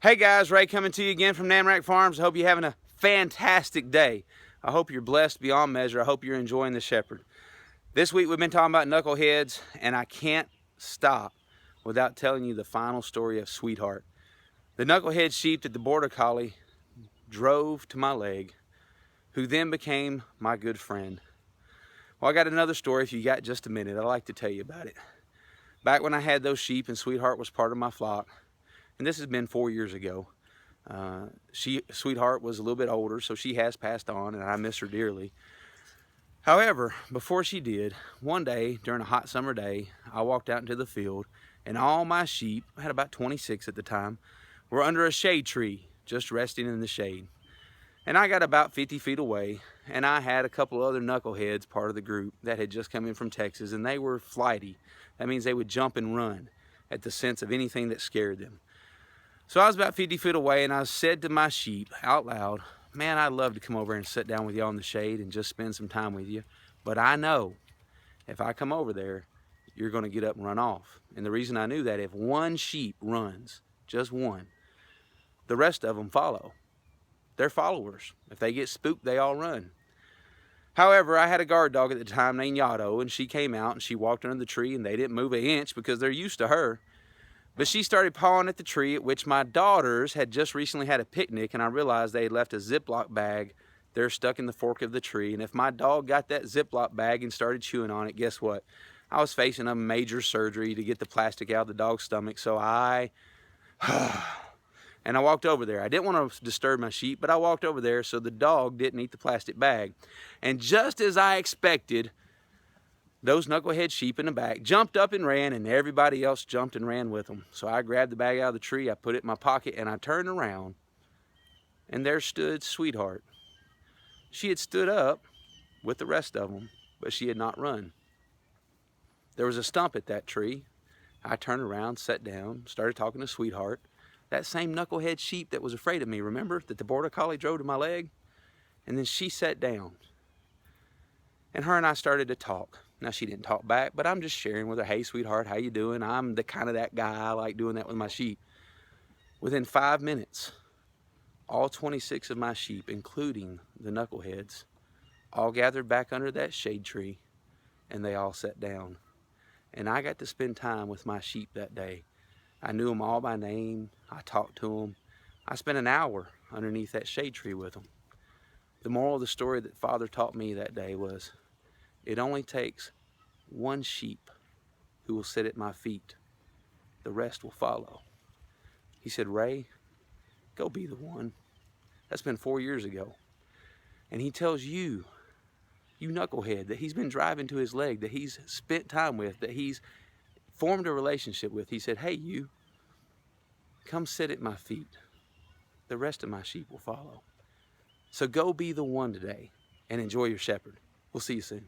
Hey guys, Ray coming to you again from Namrack Farms. I hope you're having a fantastic day. I hope you're blessed beyond measure. I hope you're enjoying the shepherd. This week we've been talking about knuckleheads, and I can't stop without telling you the final story of Sweetheart. The knucklehead sheep that the border collie drove to my leg, who then became my good friend. Well, I got another story. If you got just a minute, I'd like to tell you about it. Back when I had those sheep and Sweetheart was part of my flock, and this has been 4 years ago. Sweetheart was a little bit older, so she has passed on, and I miss her dearly. However, before she did, one day during a hot summer day, I walked out into the field, and all my sheep, I had about 26 at the time, were under a shade tree, just resting in the shade. And I got about 50 feet away, and I had a couple other knuckleheads, part of the group, that had just come in from Texas, and they were flighty. That means they would jump and run at the sense of anything that scared them. So I was about 50 feet away, and I said to my sheep out loud, man, I'd love to come over and sit down with you in the shade and just spend some time with you. But I know if I come over there, you're going to get up and run off. And the reason I knew that, if one sheep runs, just one, the rest of them follow. They're followers. If they get spooked, they all run. However, I had a guard dog at the time named Yato, and she came out and she walked under the tree, and they didn't move an inch because they're used to her. But she started pawing at the tree, at which my daughters had just recently had a picnic, and I realized they had left a Ziploc bag there stuck in the fork of the tree. And if my dog got that Ziploc bag and started chewing on it, guess what? I was facing a major surgery to get the plastic out of the dog's stomach, so I walked over there. I didn't want to disturb my sheep, but I walked over there so the dog didn't eat the plastic bag. And just as I expected, those knucklehead sheep in the back jumped up and ran, and everybody else jumped and ran with them. So I grabbed the bag out of the tree, I put it in my pocket, and I turned around, and there stood Sweetheart. She had stood up with the rest of them, but she had not run. There was a stump at that tree. I turned around, sat down, started talking to Sweetheart. That same knucklehead sheep that was afraid of me, remember, that the border collie drove to my leg? And then she sat down, and her and I started to talk. Now, she didn't talk back, but I'm just sharing with her, hey, Sweetheart, how you doing? I'm the kind of that guy. I like doing that with my sheep. Within 5 minutes, all 26 of my sheep, including the knuckleheads, all gathered back under that shade tree, and they all sat down. And I got to spend time with my sheep that day. I knew them all by name. I talked to them. I spent an hour underneath that shade tree with them. The moral of the story that Father taught me that day was, it only takes one sheep who will sit at my feet. The rest will follow. He said, Ray, go be the one. That's been 4 years ago. And he tells you, you knucklehead, that he's been driving to his leg, that he's spent time with, that he's formed a relationship with. He said, hey, you, come sit at my feet. The rest of my sheep will follow. So go be the one today and enjoy your shepherd. We'll see you soon.